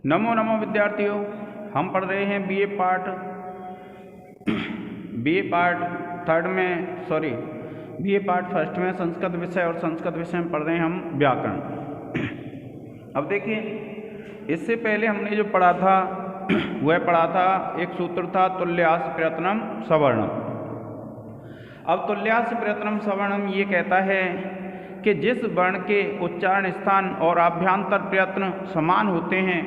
नमो नमो विद्यार्थियों, हम पढ़ रहे हैं बीए पार्ट फर्स्ट में संस्कृत विषय, और संस्कृत विषय में पढ़ रहे हैं हम व्याकरण। अब देखिए, इससे पहले हमने जो पढ़ा था वह पढ़ा था, एक सूत्र था तुल्यास प्रयत्नम सवर्णम। अब तुल्यास प्रयत्नम सवर्णम ये कहता है कि जिस वर्ण के उच्चारण स्थान और आभ्यंतर प्रयत्न समान होते हैं,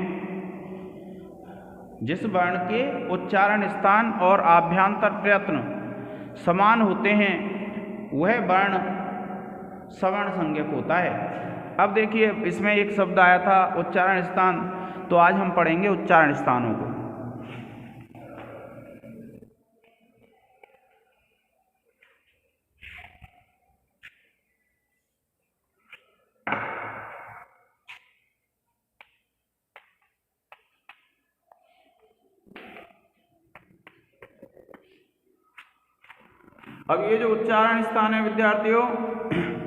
जिस वर्ण के उच्चारण स्थान और आभ्यंतर प्रयत्न समान होते हैं वह वर्ण सवर्ण संज्ञक होता है। अब देखिए, इसमें एक शब्द आया था उच्चारण स्थान, तो आज हम पढ़ेंगे उच्चारण स्थानों को। अब ये जो उच्चारण स्थान है विद्यार्थियों,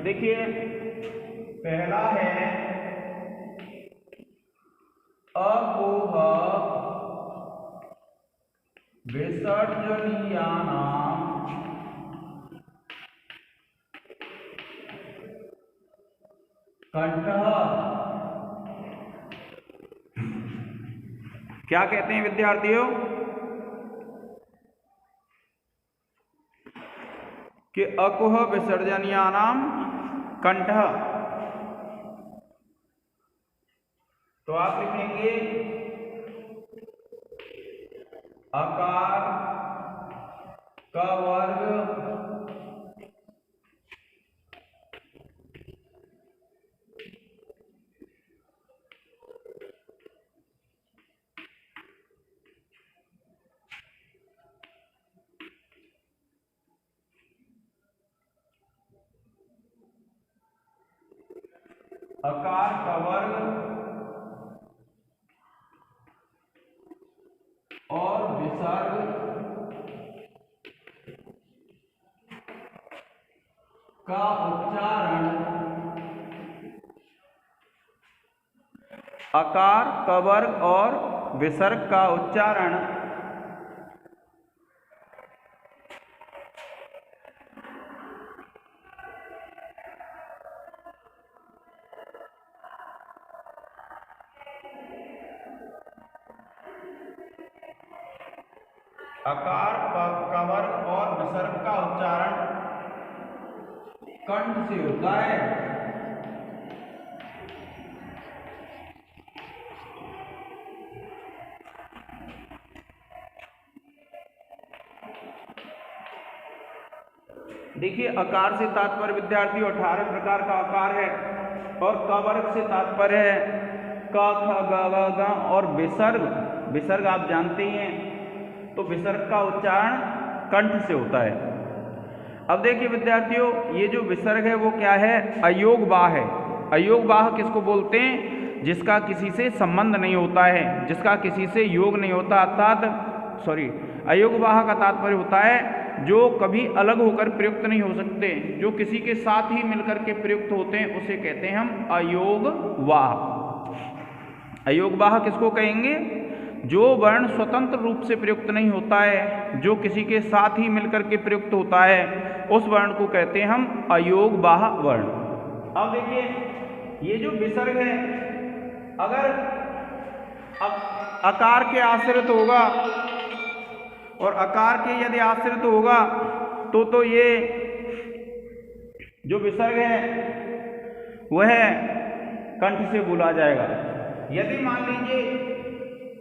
देखिए पहला है अपोह विसर्जनीयानाम कंठः। क्या कहते हैं विद्यार्थियों कि अकुह विसर्जनीयानाम कंठः। तो आप लिखेंगे अकार का वर्ग अकार का वर्ग और विसर्ग का उच्चारण, अकार का वर्ग और विसर्ग का उच्चारण अकार का वर्ग और विसर्ग का उच्चारण कंठ से होता है। देखिए, अकार से तात्पर्य विद्यार्थियों 18 प्रकार का आकार है, और क वर्ग से तात्पर्य है क ख ग ग ग, और विसर्ग आप जानते ही हैं, तो विसर्ग का उच्चारण कंठ से होता है। अब देखिए विद्यार्थियों, ये जो विसर्ग है वो क्या है? अयोगवाह है। अयोगवाह किसको बोलते हैं? जिसका किसी से संबंध नहीं होता है, जिसका किसी से योग नहीं होता, अयोगवाह का तात्पर्य होता है जो कभी अलग होकर प्रयुक्त नहीं हो सकते, जो किसी के साथ ही मिलकर के प्रयुक्त होते हैं, उसे कहते हैं हम अयोगवाह। अयोगवाह किसको कहेंगे? जो वर्ण स्वतंत्र रूप से प्रयुक्त नहीं होता है, जो किसी के साथ ही मिलकर के प्रयुक्त होता है, उस वर्ण को कहते हैं हम अयोगवाह वर्ण। अब देखिए, ये जो विसर्ग है, अगर अकार के आश्रित होगा और अकार के यदि आश्रित होगा तो ये जो विसर्ग है वह कंठ से बोला जाएगा। यदि मान लीजिए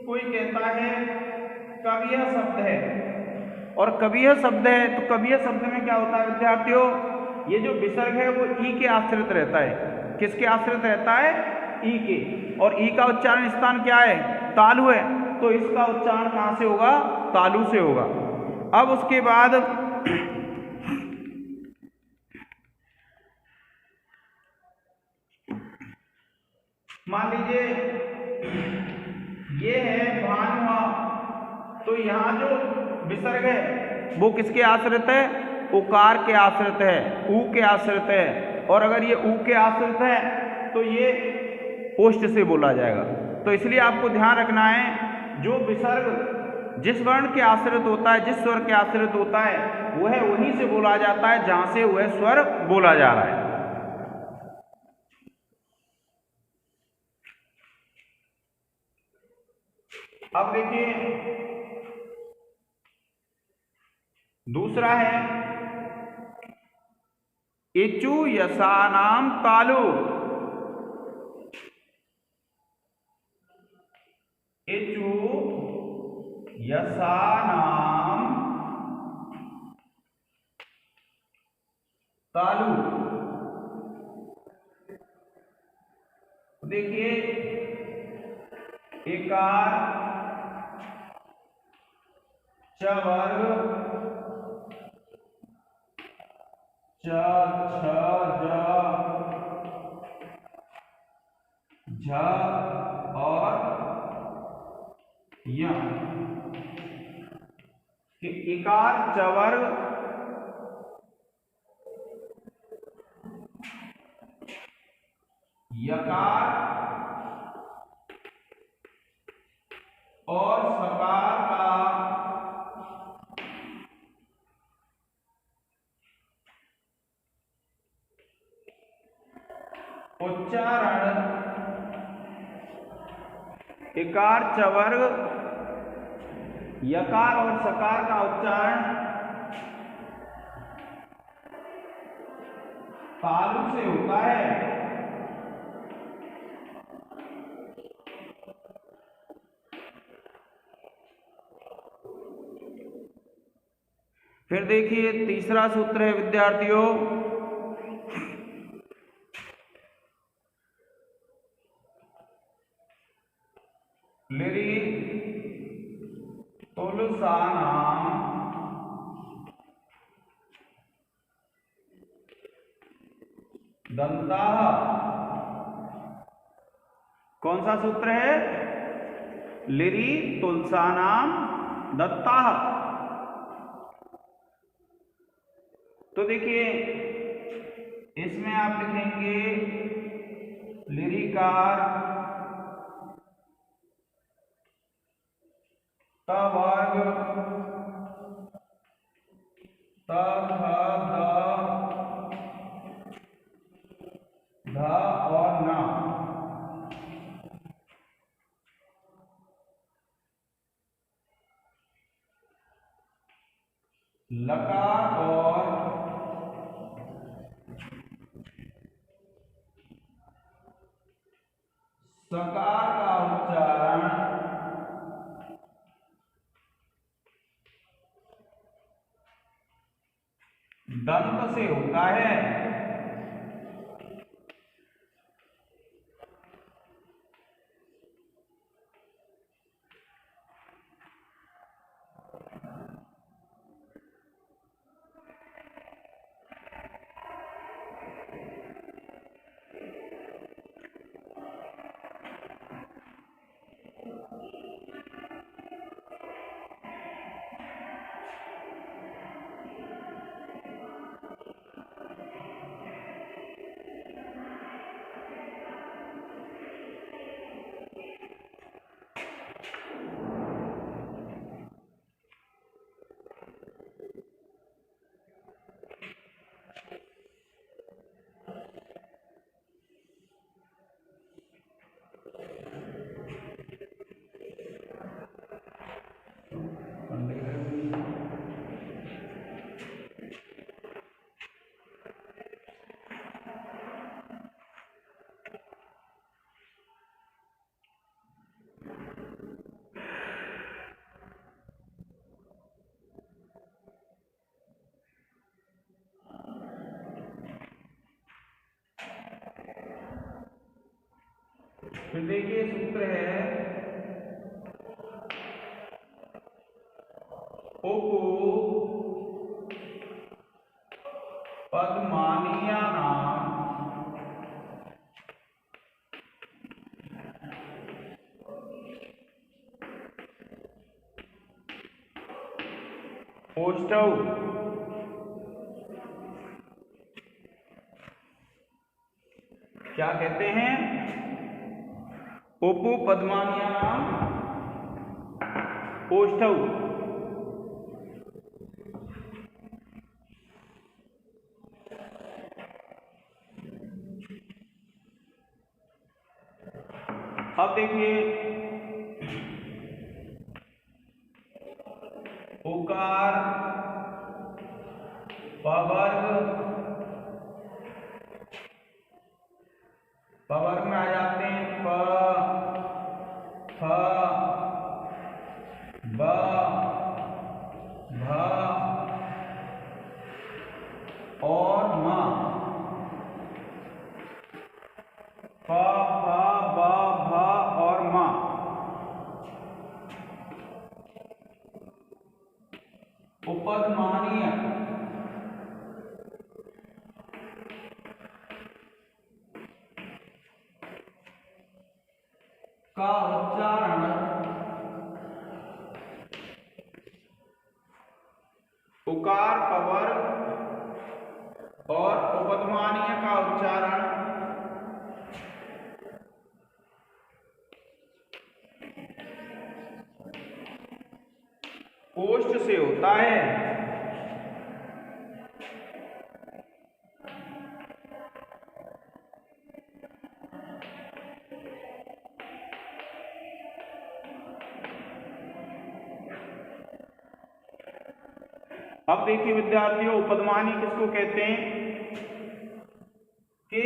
कोई कहता है कवियः शब्द है, और कवियः शब्द है, तो कवियः शब्द में क्या होता है विद्यार्थियों? ये जो विसर्ग है वो ई के आश्रित रहता है। किसके आश्रित रहता है? ई के। और ई का उच्चारण स्थान क्या है? तालु है, तो इसका उच्चारण कहाँ से होगा? तालु से होगा। अब उसके बाद मान लीजिए ये है भानुआ, तो यहाँ जो विसर्ग है वो किसके आश्रित है? उकार के आश्रित है, ऊ के आश्रित है। और अगर ये ऊ के आश्रित है तो ये ओष्ठ से बोला जाएगा। तो इसलिए आपको ध्यान रखना है, जो विसर्ग जिस वर्ण के आश्रित होता है, जिस स्वर के आश्रित होता है, वह वहीं से बोला जाता है जहां से वह स्वर बोला जा रहा है। अब देखिए दूसरा है इचु यसानाम तालु। इचु यसानाम तालु। देखिए इकार च वर्ग च छ ज झ और य। इकार च वर्ग यकार और सकार का उच्चारण, इकार च वर्ग यकार और सकार का उच्चारण तालु से होता है। फिर देखिए तीसरा सूत्र है विद्यार्थियों, लिरि तुलसानाम दंताः। कौन सा सूत्र है? लिरि तुलसानाम दंताः। तो देखिए इसमें आप लिखेंगे लिरिकार त वर्ग त थ ध और न। लकार और सकार का उच्चारण दंत से होता है। फिर देखिए सूत्र है ओको पद्मानिया नाम ओष्टौ। क्या कहते हैं? उपपद्मान्यानाम् ओष्ठौ। अब देखिए उकार पवर्ग में आ जाते हैं प, फ, ब, भ और म। फ, फ, ब, भ और म। उपपद्मानीय का उच्चारण उकार पवर्ग और उपपद्मानीय का उच्चारण ओष्ठ से होता है। अब देखिए विद्यार्थियों, उपपद्मानी किसको कहते हैं कि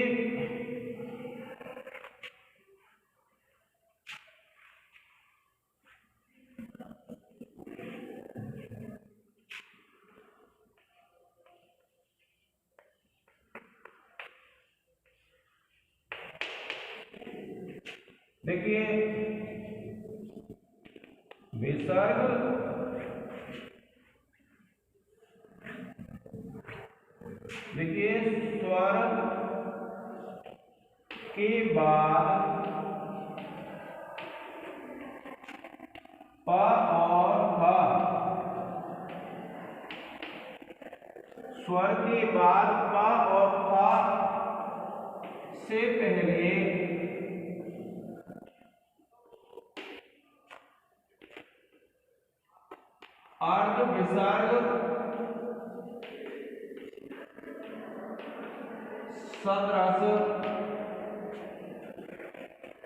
देखिए विसर्ग देखिए स्वर के बाद प और फ, स्वर के बाद प और फ से पहले अर्ध विसर्ग सदृश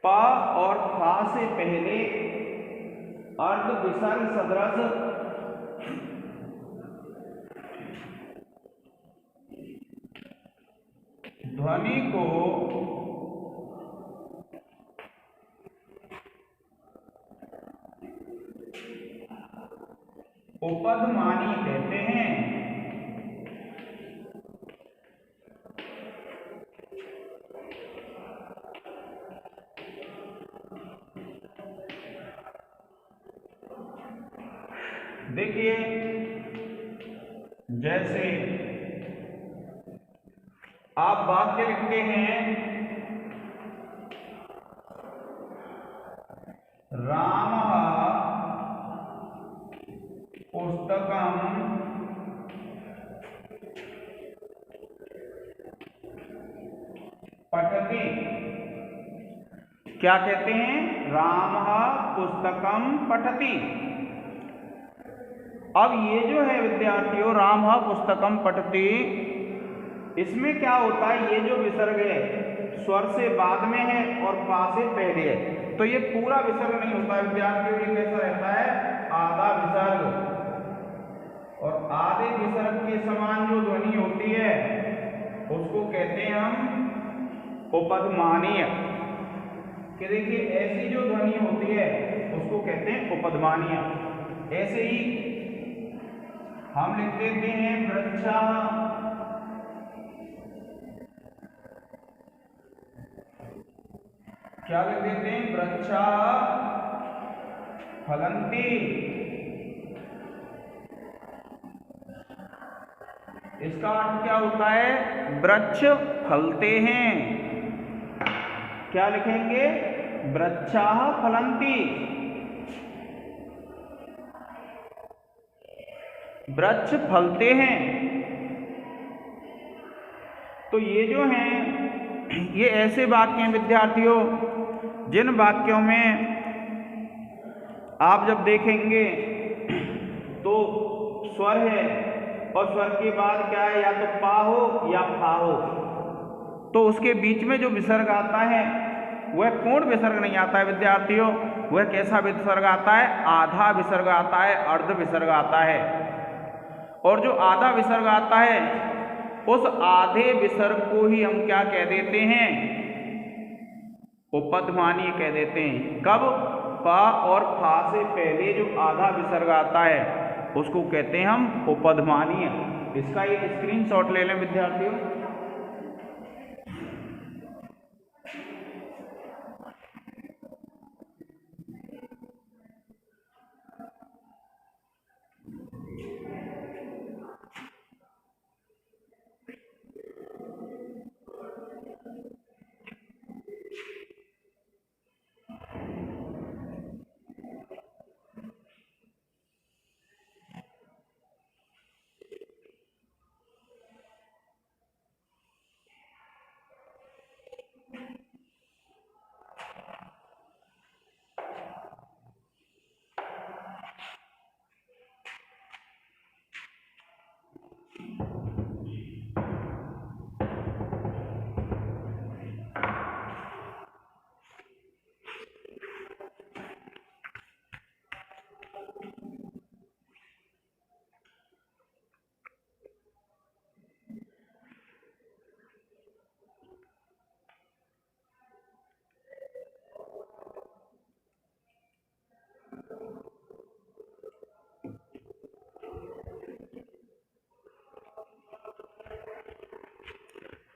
प और फ से पहले अर्ध विसर्ग सदृश ध्वनि को उपपद्मानी कहते हैं। देखिए जैसे आप वाक्य लिखते हैं रामः पुस्तकं पठति। क्या कहते हैं? रामः पुस्तकं पठति। अब ये जो है विद्यार्थियों रामः पुस्तकं पठति, इसमें क्या होता है, ये जो विसर्ग है स्वर से बाद में है और पा से पहले है, तो ये पूरा विसर्ग नहीं होता है विद्यार्थियों। ये कैसा रहता है? आधा विसर्ग। और आधे विसर्ग के समान जो ध्वनि होती है उसको कहते हैं हम उपपद्मानीय। कि देखिए ऐसी जो ध्वनि होती है उसको कहते हैं उपपद्मानीय। ऐसे ही हम लिख देते हैं वृक्षा, क्या लिख देते हैं? वृक्षा फलन्ति। इसका अर्थ क्या होता है? वृक्ष फलते हैं। क्या लिखेंगे? वृक्षा फलन्ति। वृक्ष फलते हैं। तो ये जो हैं ये ऐसे वाक्य हैं विद्यार्थियों जिन वाक्यों में आप जब देखेंगे तो स्वर है और स्वर के बाद क्या है, या तो पा हो या फा हो, तो उसके बीच में जो विसर्ग आता है वह पूर्ण विसर्ग नहीं आता है विद्यार्थियों। वह कैसा विसर्ग आता है? आधा विसर्ग आता है, अर्ध विसर्ग आता है। और जो आधा विसर्ग आता है उस आधे विसर्ग को ही हम क्या कह देते हैं? उपध्मानीय कह देते हैं। कब? पा और फा से पहले जो आधा विसर्ग आता है उसको कहते हैं हम उपध्मानीय। इसका एक स्क्रीनशॉट ले लें विद्यार्थियों।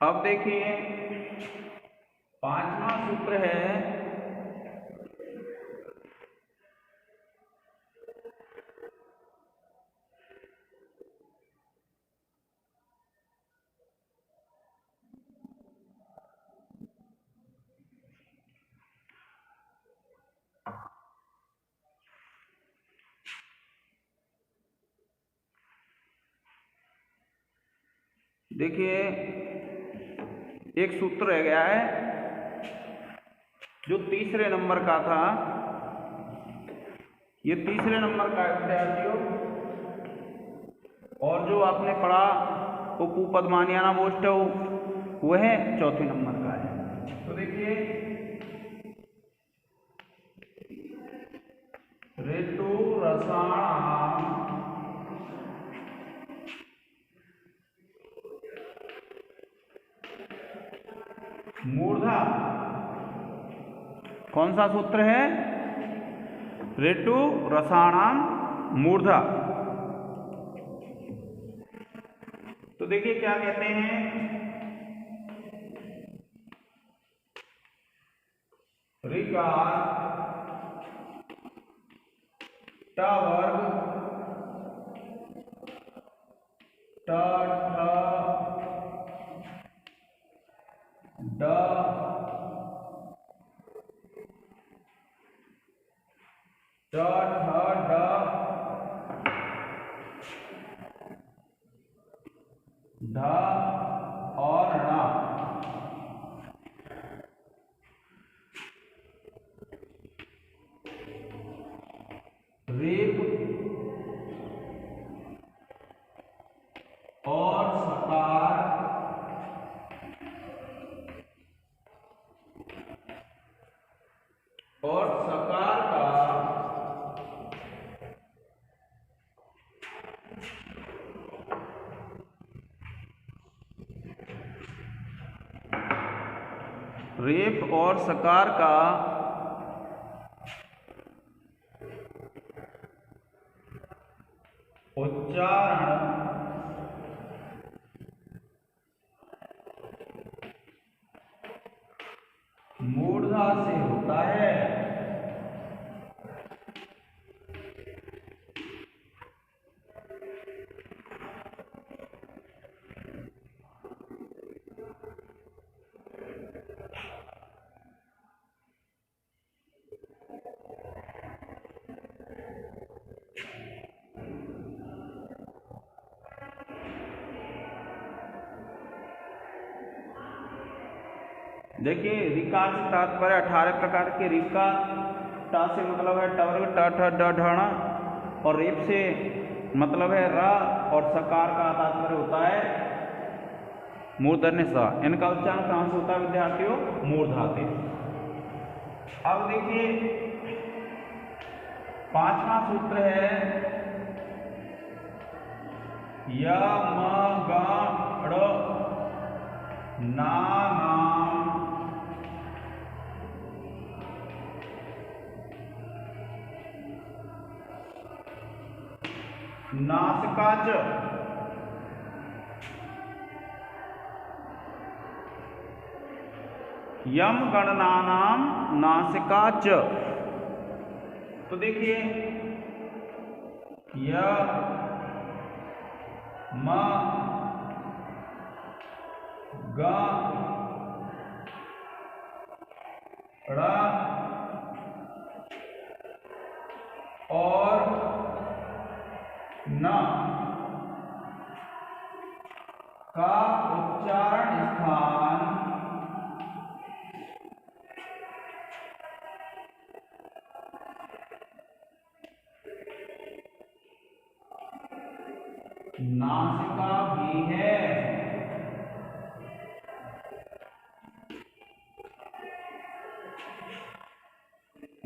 अब देखिए पांचवा सूत्र है देखिए एक सूत्र रह गया है जो तीसरे नंबर का था। ये तीसरे नंबर का है विद्यार्थियों। और जो आपने पढ़ा उपपद्मान्यानावोष्टौ वह चौथे नंबर का है। तो देखिए ऋतु रसाणाम मूर्धा, कौन सा सूत्र है? ऋतु रसाणाम मूर्धा। तो देखिए क्या कहते हैं, ऋकार ट वर्ग ट ठ ड ट ठ ड ढ और ण। रेप और सकार का रेप और सकार का उच्चारण मूर्धा से होता है। देखिए रिकार से तात्पर्य 18 प्रकार के रीप का, टा से मतलब है टवर्ग ट ठ ड ढ और रेप से मतलब है र और सकार का तात्पर्य होता है मूर्धन्य स। इनका उच्चारण कहाँ से होता है विद्यार्थियों? मूर्धा से। अब देखिए 5वां सूत्र है य म ग ड़ ना नाम नासिकाच यम गणनानाम नासिकाच। तो देखिए य म ग ड़ और न का उच्चारण स्थान नासिका भी है।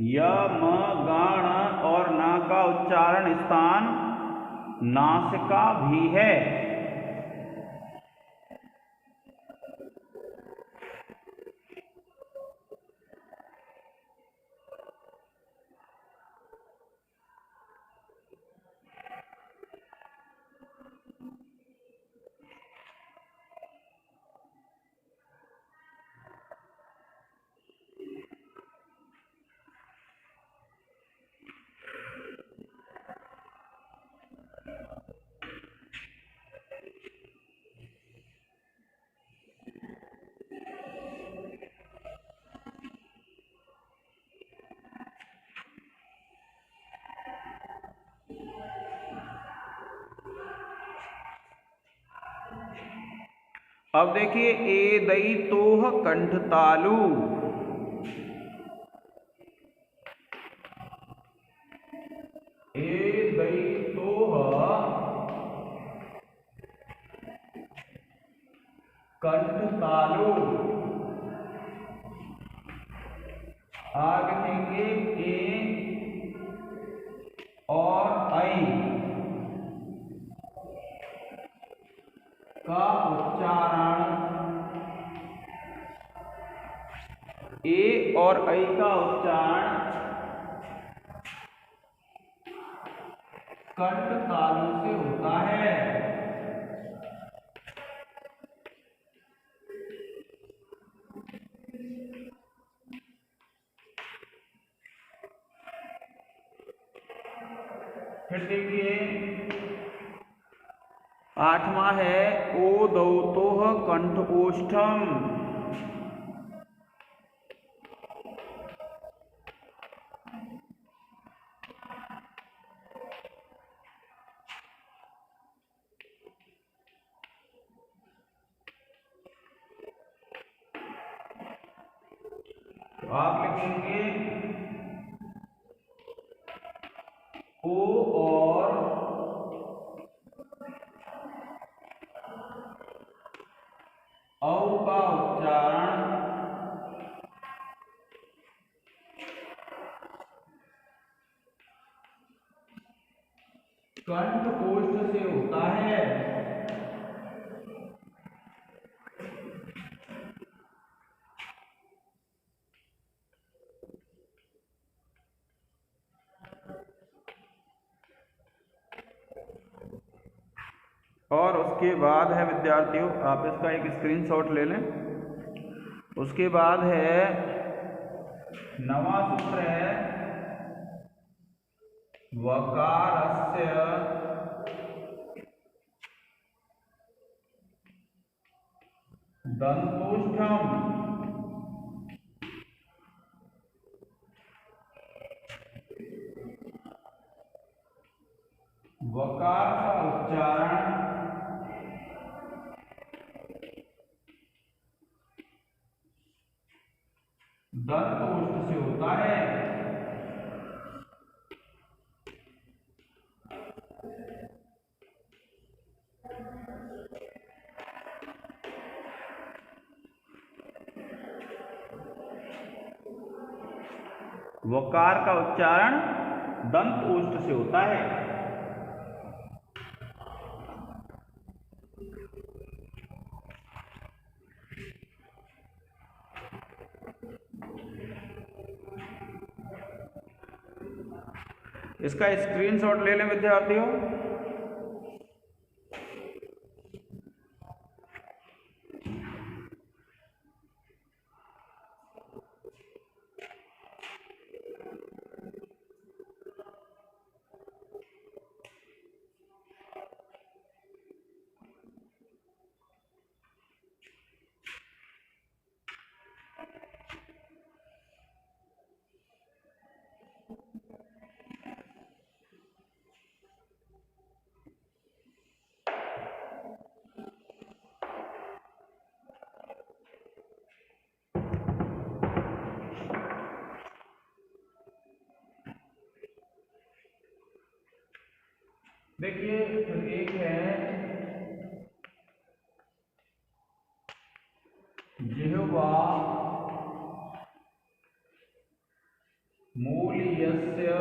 य म गण और न का उच्चारण स्थान नासिका भी है। अब देखिए ए दई तोह कंठ तालु। ए दई तोह कंठ तालु। आगे देंगे ए और आई का उच्चारण, ए और आई का उच्चारण कंठ तालु से होता है। फिर देखिए 8वां है ओ दौतोह कंठ ओष्ठम। तो आप लिखेंगे ओ और औ का उच्चारण कंठ ओष्ठ से होता है। और उसके बाद है विद्यार्थियों, आप इसका एक स्क्रीनशॉट ले लें। उसके बाद है 9वां सूत्र है वकारस्य दंतोष्ठम। वकार का उच्चारण दंत ओष्ठ से होता है। वकार का उच्चारण दंत ओष्ठ से होता है। इसका स्क्रीनशॉट ले लें विद्यार्थियों। देखिए फिर एक है जिह्वा मूल्यस्य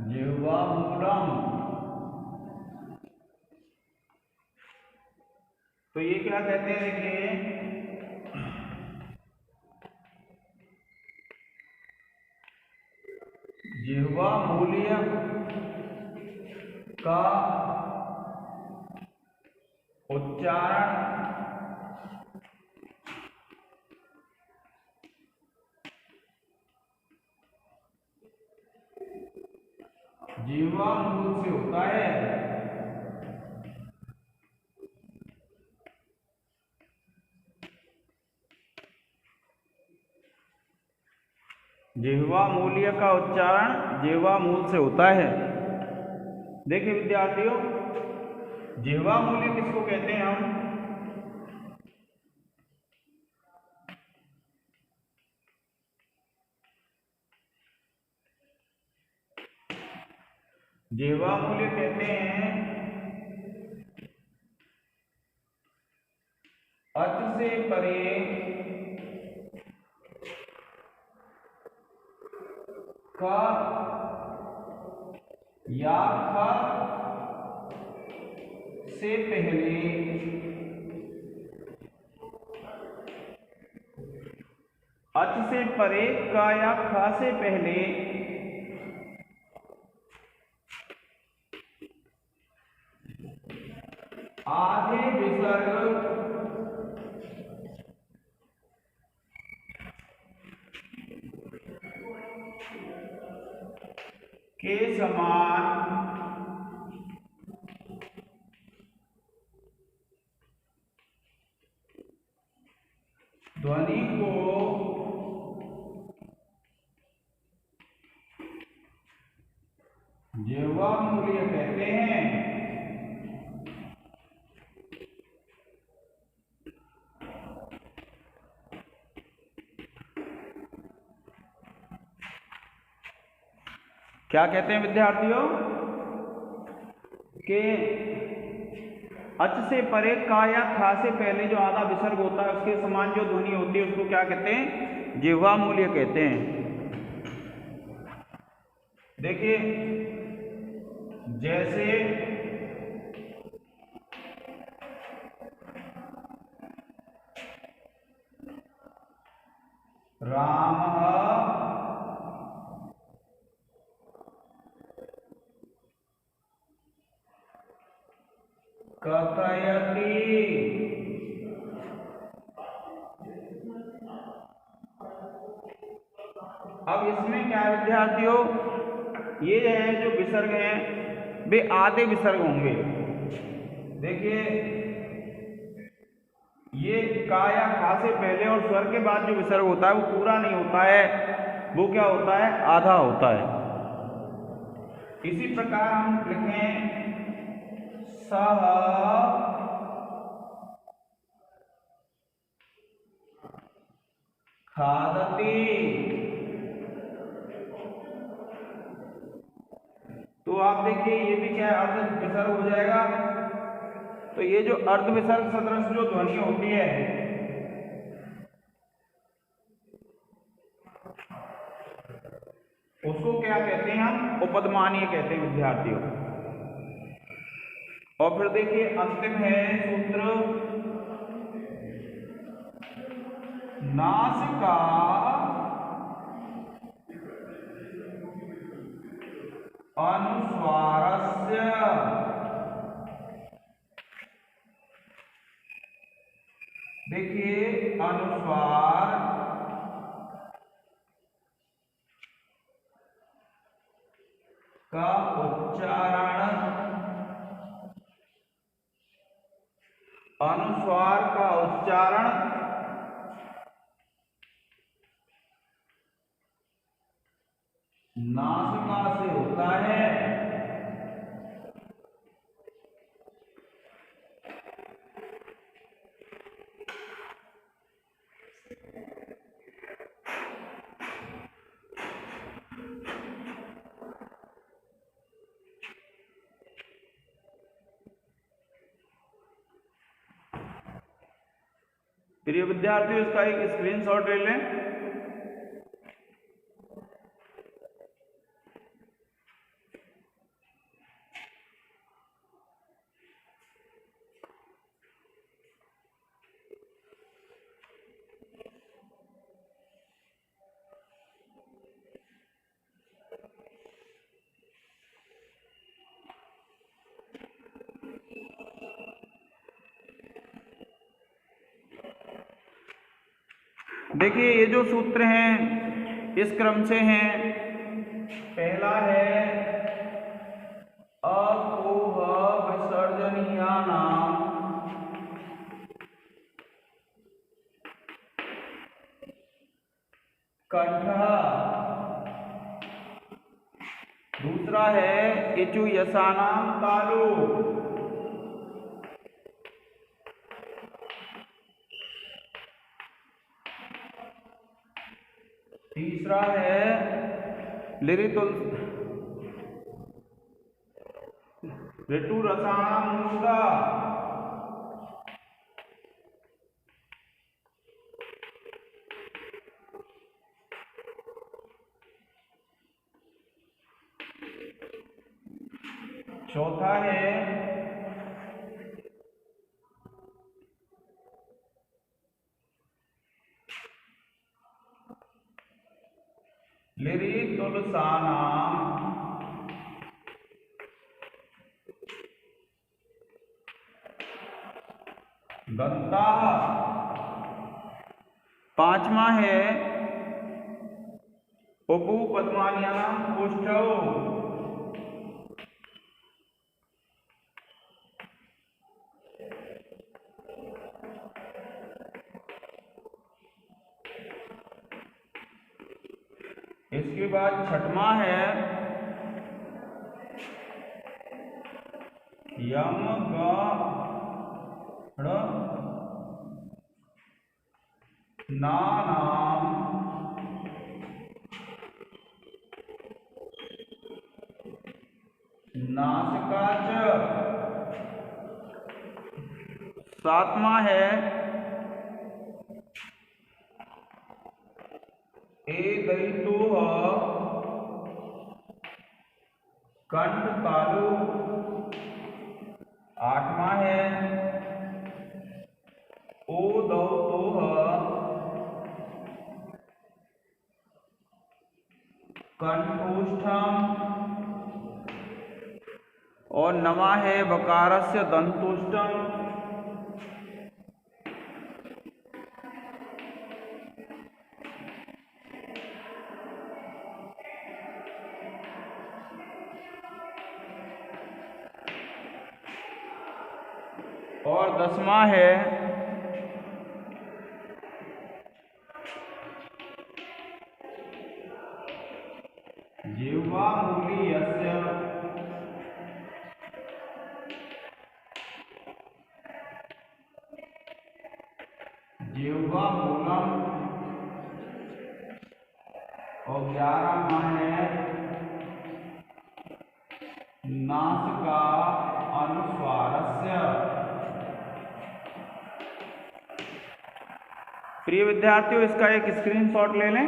जिह्वामूलम। तो ये क्या कहते हैं, देखिए जिह्वा मूल्य का उच्चारण जिह्वा मूल से होता है। जिह्वा मूल्य का उच्चारण जिह्वा मूल से होता है। देखिए विद्यार्थियों, जिह्वा मूल्य किसको कहते हैं हम? जिह्वा मूल्य कहते हैं अच से परे का या ख से पहले अच से परे का या ख से पहले आधे विसर्ग के समान ध्वनि को जिह्वा मूल्य कहते हैं। क्या कहते हैं विद्यार्थियों के अच से परे का या खा से पहले जो आधा विसर्ग होता है उसके समान जो ध्वनि होती है उसको क्या कहते हैं? जिह्वा मूल्य कहते हैं। देखिए जैसे राम कथयति, अब इसमें क्या है विद्यार्थियों, ये है जो विसर्ग हैं वे आधे विसर्ग होंगे। देखिए ये का या खा से पहले और स्वर के बाद जो विसर्ग होता है वो पूरा नहीं होता है, वो क्या होता है? आधा होता है। इसी प्रकार हम लिखें सह खादति। तो आप देखिए ये भी क्या है, अर्ध विसर्ग हो जाएगा। तो ये जो अर्ध विसर्ग सदृश जो ध्वनि होती है उसको क्या कहते हैं, हम उपदमानीय कहते हैं विद्यार्थियों। और फिर देखिए अंतिम है सूत्र, नासिका अनुस्वारस्य। देखिए अनुस्वार का उच्चारण, अनुस्वार का उच्चारण नासिका से होता है। प्रिय विद्यार्थियों इसका एक स्क्रीनशॉट ले लें। देखिए ये जो सूत्र हैं इस क्रम से हैं। पहला है अपोह विसर्जनीयानाम कंठः। दूसरा है इचु यसानाम तालु। तीसरा है ऋतु रसाणाम मूर्धा। चौथा है लिरि तुलसानाम दंता। पांचवा है उपु पद्मान्यानाम कोष्ठौ। इसके बाद छठवां है यम गण नानाम नासिका च। सातवां है एदैतुः कंठ तालु। आठवां है ओदौतुः कंठोष्ठम। और नवा है बकारस्य दंतोष्ठम। और दसवां है जिह्वा मूलीयस्य। जिह्वा मूलम 11 नासिका अनुस्वारस्य। प्रिय विद्यार्थियों, इसका एक स्क्रीनशॉट ले लें।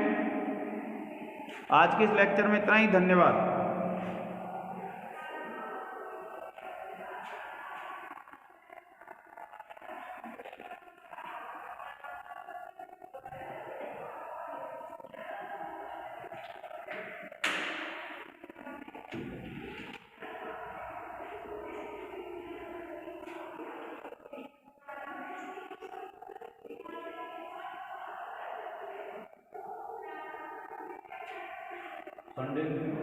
आज के इस लेक्चर में इतना ही। धन्यवाद। संडे